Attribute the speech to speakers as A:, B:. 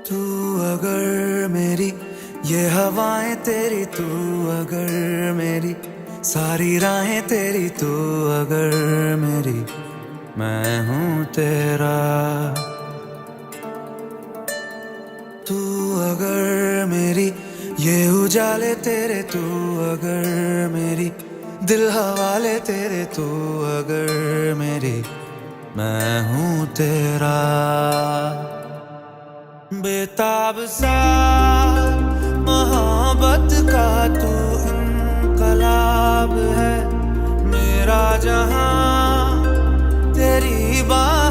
A: तू अगर मेरी ये हवाएं तेरी, तू अगर मेरी सारी राहें तेरी, तू अगर मेरी मैं हूँ तेरा। तू अगर मेरी ये उजाले तेरे, तू अगर मेरी दिल हवाले तेरे, तू अगर मेरी मैं हूँ तेरा। बेताब सा मोहब्बत का तू इनकलाब है, मेरा जहां तेरी बात